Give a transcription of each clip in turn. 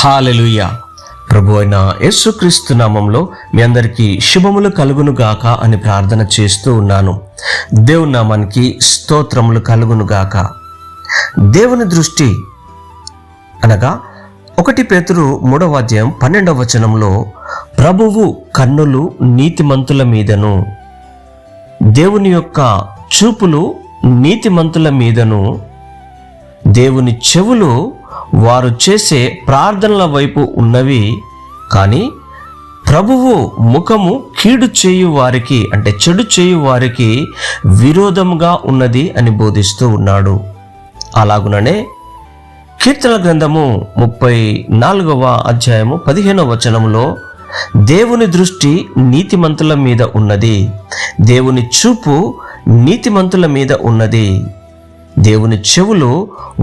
హల్లెలూయా. ప్రభు అయిన యేసుక్రీస్తు నామంలో మీ అందరికీ శుభములు కలుగును గాక అని ప్రార్థన చేస్తూ ఉన్నాను. దేవుని నామానికి స్తోత్రములు కలుగును గాక. దేవుని దృష్టి అనగా 1 పేతురు 3వ అధ్యాయం 12వ వచనంలో ప్రభువు కన్నులు నీతిమంతుల మీదను, దేవుని యొక్క చూపులు నీతిమంతుల మీదను, దేవుని చెవులు వారు చేసే ప్రార్థనల వైపు ఉన్నవి, కానీ ప్రభువు ముఖము కీడు చేయు వారికి అంటే చెడు చేయు వారికి విరోధముగా ఉన్నది అని బోధిస్తూ ఉన్నాడు. అలాగుననే కీర్తన గ్రంథము 34వ అధ్యాయము 15వ వచనంలో దేవుని దృష్టి నీతిమంతుల మీద ఉన్నది, దేవుని చూపు నీతిమంతుల మీద ఉన్నది, దేవుని చెవులు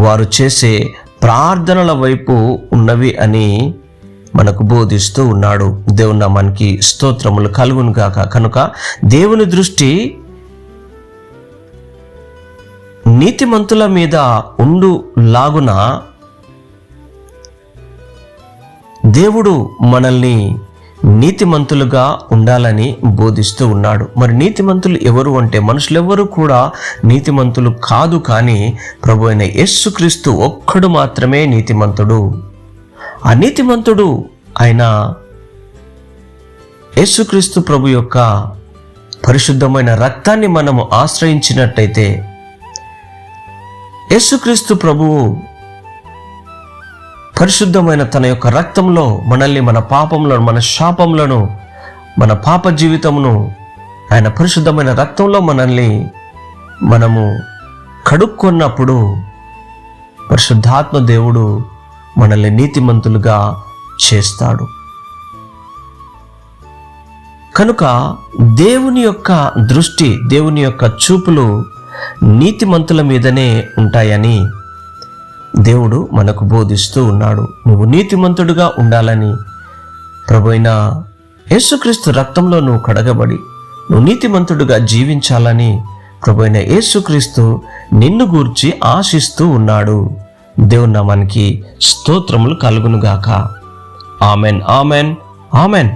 వారు చేసే ప్రార్థనల వైపు ఉన్నవి అని మనకు బోధిస్తూ ఉన్నాడు. దేవుని నామానికి స్తోత్రములు కలుగును గాక. కనుక దేవుని దృష్టి నీతిమంతుల మీద ఉండు లాగున దేవుడు మనల్ని నీతిమంతులుగా ఉండాలని బోధిస్తూ ఉన్నాడు. మరి నీతిమంతులు ఎవరు అంటే మనుషులెవరూ కూడా నీతిమంతులు కాదు, కానీ ప్రభు అయిన యేసుక్రీస్తు ఒక్కడు మాత్రమే నీతిమంతుడు. ఆ నీతిమంతుడు ఆయన యేసుక్రీస్తు ప్రభు యొక్క పరిశుద్ధమైన రక్తాన్ని మనము ఆశ్రయించినట్టయితే, యేసుక్రీస్తు ప్రభువు పరిశుద్ధమైన తన యొక్క రక్తంలో మనల్ని, మన పాపంలో, మన శాపంలను, మన పాప జీవితమును ఆయన పరిశుద్ధమైన రక్తంలో మనము కడుక్కున్నప్పుడు పరిశుద్ధాత్మ దేవుడు మనల్ని నీతిమంతులుగా చేస్తాడు. కనుక దేవుని యొక్క దృష్టి, దేవుని యొక్క చూపులు నీతిమంతుల మీదనే ఉంటాయని దేవుడు మనకు బోధిస్తూ ఉన్నాడు. నువ్వు నీతిమంతుడుగా ఉండాలని, ప్రభువైన యేసుక్రీస్తు రక్తంలో నువ్వు కడగబడి నువ్వు నీతిమంతుడుగా జీవించాలని ప్రభువైన యేసుక్రీస్తు నిన్ను గూర్చి ఆశిస్తూ ఉన్నాడు. దేవుని నామానికి స్తోత్రములు కలుగునుగాక. Amen, amen, amen.